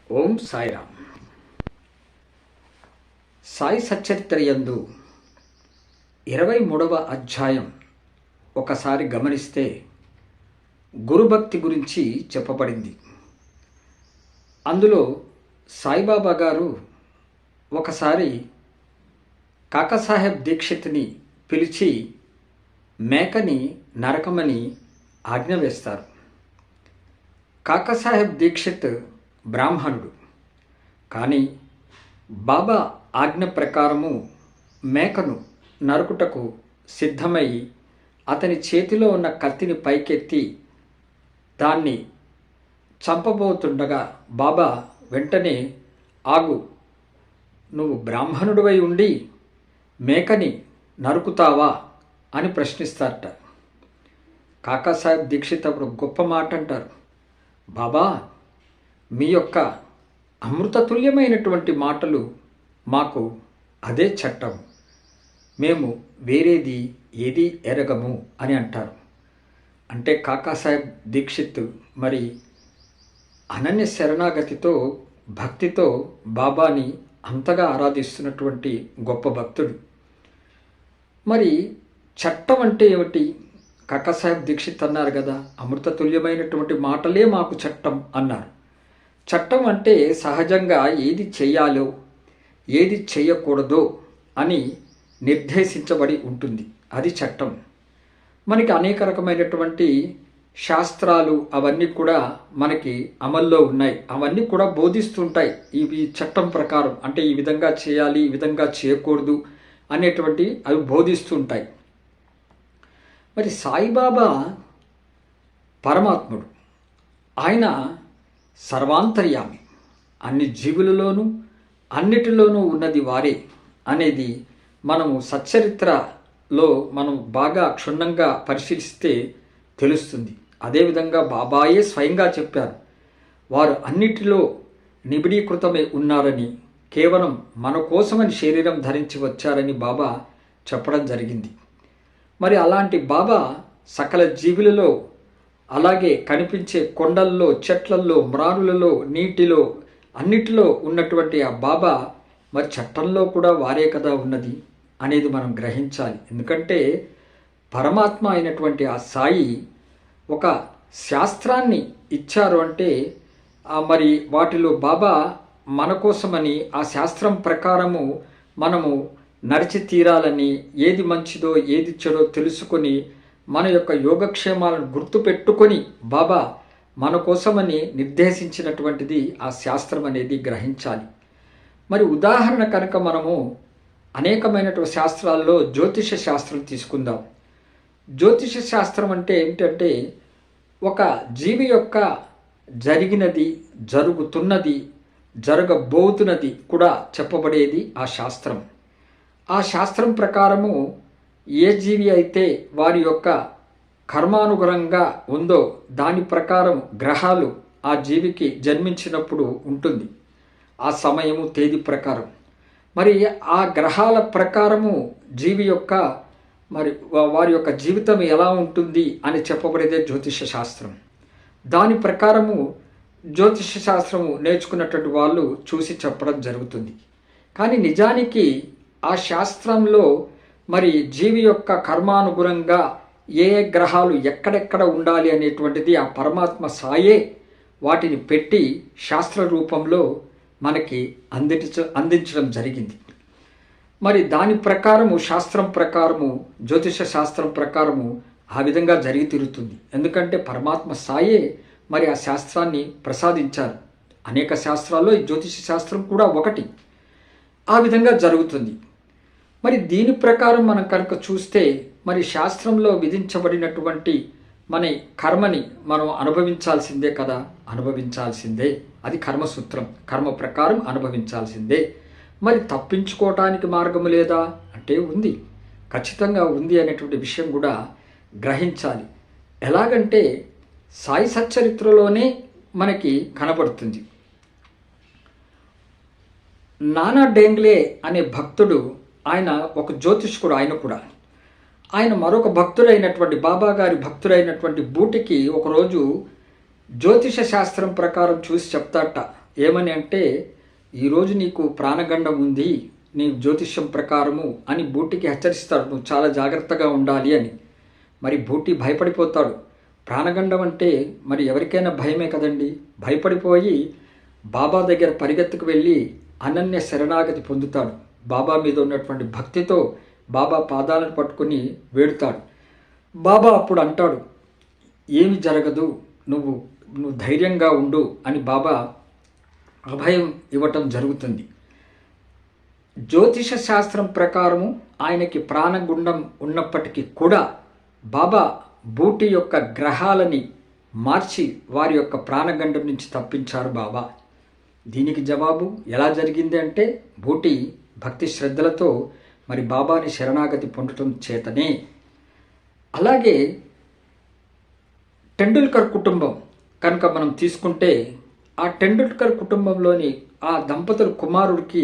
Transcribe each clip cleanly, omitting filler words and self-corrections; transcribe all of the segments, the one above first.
ఓం సాయిరామ్. సాయి సచ్చరిత్ర యందు 23వ అధ్యాయం ఒకసారి గమనిస్తే గురుభక్తి గురించి చెప్పబడింది. అందులో సాయిబాబా గారు ఒకసారి కాకాసాహెబ్ దీక్షిత్ని పిలిచి మేకని నరకమని ఆజ్ఞ వేస్తారు. కాకాసాహెబ్ దీక్షిత్ బ్రాహ్మణుడు, కానీ బాబా ఆజ్ఞ ప్రకారము మేకను నరుకుటకు సిద్ధమై అతని చేతిలో ఉన్న కత్తిని పైకెత్తి దాన్ని చంపబోతుండగా బాబా వెంటనే ఆగు, నువ్వు బ్రాహ్మణుడివై ఉండి మేకని నరుకుతావా అని ప్రశ్నిస్తారట. కాకాసాహెబ్ దీక్షిత్ అప్పుడు గొప్ప మాట అంటారు, బాబా మీ యొక్క అమృతతుల్యమైనటువంటి మాటలు మాకు అదే చట్టం, మేము వేరేది ఏది ఎరగము అని అంటారు. అంటే కాకాసాహెబ్ దీక్షిత్ మరి అనన్య శరణాగతితో భక్తితో బాబాని అంతగా ఆరాధిస్తున్నటువంటి గొప్ప భక్తుడు. మరి చట్టం అంటే ఏమిటి? కాకాసాహెబ్ దీక్షిత్ అన్నారు కదా, అమృతతుల్యమైనటువంటి మాటలే మాకు చట్టం అన్నారు. చట్టం అంటే సహజంగా ఏది చేయాలో ఏది చేయకూడదో అని నిర్దేశించబడి ఉంటుంది, అది చట్టం. మనకి అనేక రకమైనటువంటి శాస్త్రాలు అవన్నీ కూడా మనకి అమల్లో ఉన్నాయి, అవన్నీ కూడా బోధిస్తుంటాయి ఇవి చట్టం ప్రకారం, అంటే ఈ విధంగా చేయాలి ఈ విధంగా చేయకూడదు అనేటువంటి అవి బోధిస్తుంటాయి. మరి సాయిబాబా పరమాత్ముడు, ఆయన సర్వాంతర్యామి, అన్ని జీవులలోనూ అన్నిటిలోనూ ఉన్నది వారే అనేది మనము సచ్చరిత్రలో మనం బాగా క్షుణ్ణంగా పరిశీలిస్తే తెలుస్తుంది. అదేవిధంగా బాబాయే స్వయంగా చెప్పారు, వారు అన్నిటిలో నిబిడీకృతమై ఉన్నారని, కేవలం మన కోసమని శరీరం ధరించి వచ్చారని బాబా చెప్పడం జరిగింది. మరి అలాంటి బాబా సకల జీవులలో, అలాగే కనిపించే కొండల్లో, చెట్లల్లో, మ్రానులలో, నీటిలో, అన్నిటిలో ఉన్నటువంటి ఆ బాబా మరి చట్టంలో కూడా వారే కదా ఉన్నది అనేది మనం గ్రహించాలి. ఎందుకంటే పరమాత్మ అయినటువంటి ఆ సాయి ఒక శాస్త్రాన్ని ఇచ్చారు అంటే మరి వాటిలో బాబా మన కోసమని ఆ శాస్త్రం ప్రకారము మనము నడిచి తీరాలని, ఏది మంచిదో ఏది చెడో తెలుసుకొని మన యొక్క యోగక్షేమాలను గుర్తుపెట్టుకొని బాబా మన కోసమని నిర్దేశించినటువంటిది ఆ శాస్త్రం అనేది గ్రహించాలి. మరి ఉదాహరణ కనుక మనము అనేకమైనటువంటి శాస్త్రాల్లో జ్యోతిష శాస్త్రం తీసుకుందాం. జ్యోతిష శాస్త్రం అంటే ఏంటంటే ఒక జీవి యొక్క జరిగినది, జరుగుతున్నది, జరగబోతున్నది కూడా చెప్పబడేది ఆ శాస్త్రం. ఆ శాస్త్రం ప్రకారము ఏ జీవి అయితే వారి యొక్క కర్మానుగుణంగా ఉందో దాని ప్రకారం గ్రహాలు ఆ జీవికి జన్మించినప్పుడు ఉంటుంది, ఆ సమయము తేదీ ప్రకారం. మరి ఆ గ్రహాల ప్రకారము జీవి యొక్క మరి వారి యొక్క జీవితం ఎలా ఉంటుంది అని చెప్పబడేదే జ్యోతిష శాస్త్రం. దాని ప్రకారము జ్యోతిష శాస్త్రము నేర్చుకున్నటువంటి వాళ్ళు చూసి చెప్పడం జరుగుతుంది. కానీ నిజానికి ఆ శాస్త్రంలో మరి జీవి యొక్క కర్మానుగుణంగా ఏ గ్రహాలు ఎక్కడెక్కడ ఉండాలి అనేటువంటిది ఆ పరమాత్మ సాయే వాటిని పెట్టి శాస్త్ర రూపంలో మనకి అందించడం జరిగింది. మరి దాని ప్రకారము, శాస్త్రం ప్రకారము, జ్యోతిష శాస్త్రం ప్రకారము ఆ విధంగా జరిగి తీరుతుంది. ఎందుకంటే పరమాత్మ సాయే మరి ఆ శాస్త్రాన్ని ప్రసాదించారు. అనేక శాస్త్రాల్లో ఈ జ్యోతిష శాస్త్రం కూడా ఒకటి. ఆ విధంగా జరుగుతుంది. మరి దీని ప్రకారం మనం కనుక చూస్తే మరి శాస్త్రంలో విధించబడినటువంటి మన కర్మని మనం అనుభవించాల్సిందే కదా, అనుభవించాల్సిందే, అది కర్మసూత్రం, కర్మ ప్రకారం అనుభవించాల్సిందే. మరి తప్పించుకోవటానికి మార్గము లేదా అంటే ఉంది, ఖచ్చితంగా ఉంది అనేటువంటి విషయం కూడా గ్రహించాలి. ఎలాగంటే సాయి సచ్చరిత్రలోనే మనకి కనబడుతుంది. నానా డేంగ్లే అనే భక్తుడు, ఆయన ఒక జ్యోతిష్కుడు, ఆయన మరొక భక్తుడైనటువంటి బాబా గారి భక్తుడైనటువంటి బూటికి ఒకరోజు జ్యోతిష శాస్త్రం ప్రకారం చూసి చెప్తాట, ఏమని అంటే, ఈరోజు నీకు ప్రాణగండం ఉంది నీ జ్యోతిష్యం ప్రకారము అని బూటికి హెచ్చరిస్తాడు, నువ్వు చాలా జాగ్రత్తగా ఉండాలి అని. మరి బూటి భయపడిపోతాడు. ప్రాణగండం అంటే మరి ఎవరికైనా భయమే కదండి. భయపడిపోయి బాబా దగ్గర పరిగెత్తుకు వెళ్ళి అనన్య శరణాగతి పొందుతాడు. బాబా మీద ఉన్నటువంటి భక్తితో బాబా పాదాలను పట్టుకుని వేడుతాడు. బాబా అప్పుడు అంటాడు, ఏమి జరగదు, నువ్వు ధైర్యంగా ఉండు అని బాబా అభయం ఇవ్వటం జరుగుతుంది. జ్యోతిష శాస్త్రం ప్రకారము ఆయనకి ప్రాణగుండం ఉన్నప్పటికీ కూడా బాబా బూటి యొక్క గ్రహాలని మార్చి వారి యొక్క ప్రాణగండం నుంచి తప్పించారు బాబా. దీనికి జవాబు ఎలా జరిగింది అంటే, బూటి భక్తి శ్రద్ధలతో మరి బాబాని శరణాగతి పొందటం చేతనే. అలాగే టెండూల్కర్ కుటుంబం కనుక మనం తీసుకుంటే, ఆ టెండూల్కర్ కుటుంబంలోని ఆ దంపతుల కుమారుడికి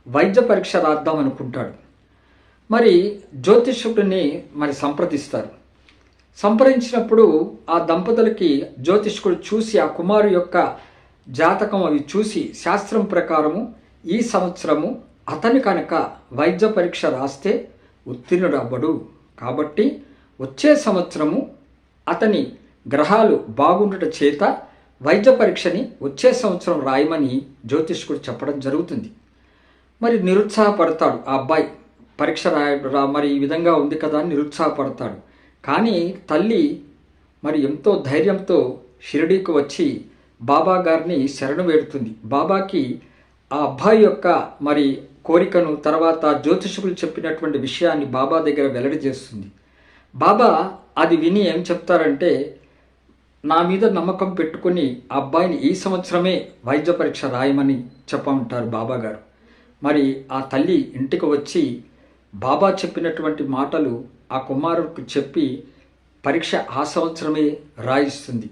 వైద్య పరీక్ష రాద్దాం అనుకుంటాడు. మరి జ్యోతిష్కుడిని మరి సంప్రదిస్తారు. సంప్రదించినప్పుడు ఆ దంపతులకి జ్యోతిష్కుడు చూసి ఆ కుమారు యొక్క జాతకం అవి చూసి శాస్త్రం ప్రకారము ఈ సంవత్సరము అతని కనుక వైద్య పరీక్ష రాస్తే ఉత్తీర్ణుడు అవ్వడు, కాబట్టి వచ్చే సంవత్సరము అతని గ్రహాలు బాగుండట చేత వైద్య పరీక్షని వచ్చే సంవత్సరం రాయమని జ్యోతిష్కుడు చెప్పడం జరుగుతుంది. మరి నిరుత్సాహపడతాడు ఆ అబ్బాయి. పరీక్ష మరి ఈ విధంగా ఉంది కదా అని నిరుత్సాహపడతాడు. కానీ తల్లి మరి ఎంతో ధైర్యంతో షిరిడీకి వచ్చి బాబా గారిని శరణు వేడుతుంది. బాబాకి ఆ అబ్బాయి యొక్క మరి కోరికను, తర్వాత జ్యోతిషకులు చెప్పినటువంటి విషయాన్ని బాబా దగ్గర వెల్లడి చేస్తుంది. బాబా అది విని ఏం చెప్తారంటే, నా మీద నమ్మకం పెట్టుకుని ఆ అబ్బాయిని ఈ సంవత్సరమే వైద్య పరీక్ష రాయమని చెప్పమంటారు బాబా గారు. మరి ఆ తల్లి ఇంటికి వచ్చి బాబా చెప్పినటువంటి మాటలు ఆ కుమారుడికి చెప్పి పరీక్ష ఆ సంవత్సరమే రాయిస్తుంది.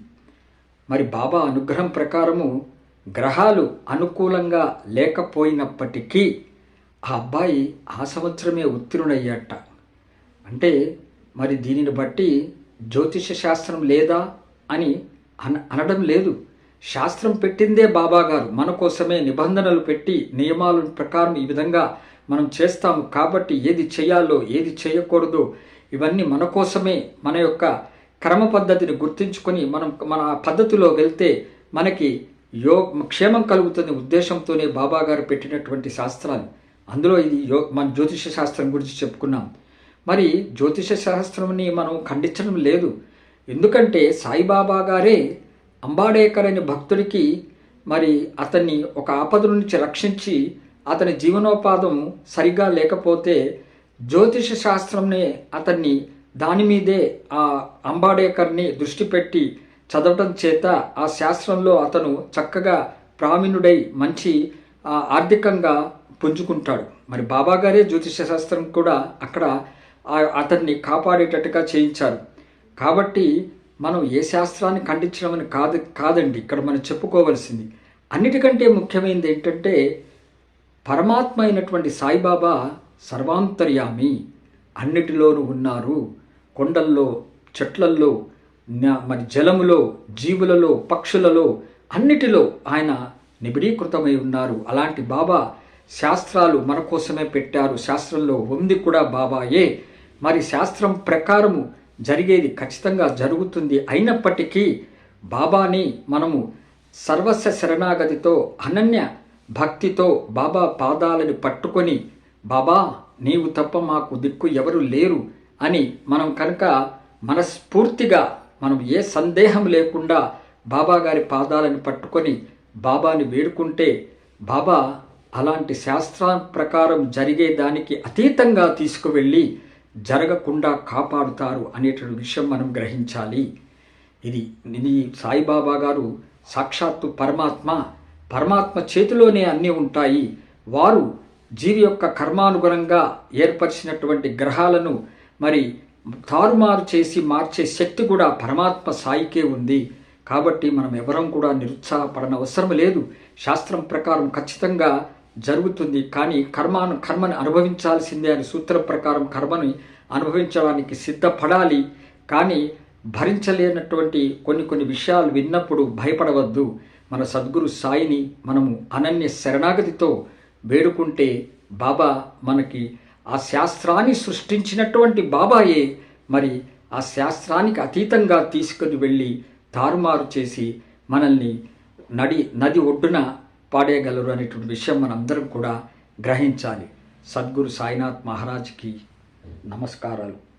మరి బాబా అనుగ్రహం ప్రకారము గ్రహాలు అనుకూలంగా లేకపోయినప్పటికీ ఆ అబ్బాయి ఆ సంవత్సరమే ఉత్తీర్ణుడయ్యాట. అంటే మరి దీనిని బట్టి జ్యోతిష శాస్త్రం లేదా అని అనడం లేదు. శాస్త్రం పెట్టిందే బాబా గారు మన కోసమే నిబంధనలు పెట్టి నియమాల ప్రకారం ఈ విధంగా మనం చేస్తాము. కాబట్టి ఏది చేయాలో ఏది చేయకూడదో ఇవన్నీ మన కోసమే, మన యొక్క క్రమ పద్ధతిని గుర్తించుకొని మనం మన పద్ధతిలో వెళ్తే మనకి క్షేమం కలుగుతుంది ఉద్దేశంతోనే బాబా గారు పెట్టినటువంటి శాస్త్రాలు. అందులో ఇది మన జ్యోతిష శాస్త్రం గురించి చెప్పుకున్నాం. మరి జ్యోతిష శాస్త్రంని మనం ఖండించడం లేదు. ఎందుకంటే సాయిబాబా గారే అంబాడేకర్ అనే భక్తుడికి మరి అతన్ని ఒక ఆపద నుంచి రక్షించి అతని జీవనోపాధం సరిగా లేకపోతే జ్యోతిష శాస్త్రంనే అతన్ని దాని మీదే ఆ అంబాడేకర్ని దృష్టి పెట్టి చదవటం చేత ఆ శాస్త్రంలో అతను చక్కగా ప్రావీణ్యుడై మంచి ఆర్థికంగా పుంజుకుంటాడు. మరి బాబాగారే జ్యోతిష శాస్త్రం కూడా అక్కడ అతన్ని కాపాడేటట్టుగా చేయించారు. కాబట్టి మనం ఏ శాస్త్రాన్ని ఖండించడం అని కాదండి ఇక్కడ మనం చెప్పుకోవలసింది. అన్నిటికంటే ముఖ్యమైనది ఏంటంటే, పరమాత్మ అయినటువంటి సాయిబాబా సర్వాంతర్యామి, అన్నిటిలోనూ ఉన్నారు. కొండల్లో, చెట్లల్లో, మరి జలములో, జీవులలో, పక్షులలో అన్నిటిలో ఆయన నిబిడీకృతమై ఉన్నారు. అలాంటి బాబా శాస్త్రాలు మన కోసమే పెట్టారు. శాస్త్రంలో ఉంది కూడా బాబాయే. మరి శాస్త్రం ప్రకారము జరిగేది ఖచ్చితంగా జరుగుతుంది. అయినప్పటికీ బాబాని మనము సర్వస్వ శరణాగతితో అనన్య భక్తితో బాబా పాదాలను పట్టుకొని, బాబా నీవు తప్ప మాకు దిక్కు ఎవరు లేరు అని మనం కనుక మనస్ఫూర్తిగా మనం ఏ సందేహం లేకుండా బాబా గారి పాదాలను పట్టుకొని బాబాని వేడుకుంటే బాబా అలాంటి శాస్త్రా ప్రకారం జరిగేదానికి అతీతంగా తీసుకువెళ్ళి జరగకుండా కాపాడుతారు అనేటువంటి విషయం మనం గ్రహించాలి. ఇది సాయిబాబా గారు సాక్షాత్తు పరమాత్మ చేతిలోనే అన్నీ ఉంటాయి. వారు జీవి యొక్క కర్మానుగుణంగా ఏర్పరిచినటువంటి గ్రహాలను మరి తారుమారు చేసి మార్చే శక్తి కూడా పరమాత్మ సాయికే ఉంది. కాబట్టి మనం ఎవరం కూడా నిరుత్సాహపడన అవసరం లేదు. శాస్త్రం ప్రకారం ఖచ్చితంగా జరుగుతుంది. కానీ కర్మను అనుభవించాల్సిందే అని సూత్రం ప్రకారం కర్మని అనుభవించడానికి సిద్ధపడాలి. కానీ భరించలేనటువంటి కొన్ని విషయాలు విన్నప్పుడు భయపడవద్దు. మన సద్గురు సాయిని మనము అనన్య శరణాగతితో వేడుకుంటే బాబా మనకి ఆ శాస్త్రాన్ని సృష్టించినటువంటి బాబాయే మరి ఆ శాస్త్రానికి అతీతంగా తీసుకుని వెళ్ళి తారుమారు చేసి మనల్ని నది ఒడ్డున పాడేయగలరు అనేటువంటి విషయం మనందరం కూడా గ్రహించాలి. సద్గురు సాయినాథ్ మహారాజ్కి నమస్కారాలు.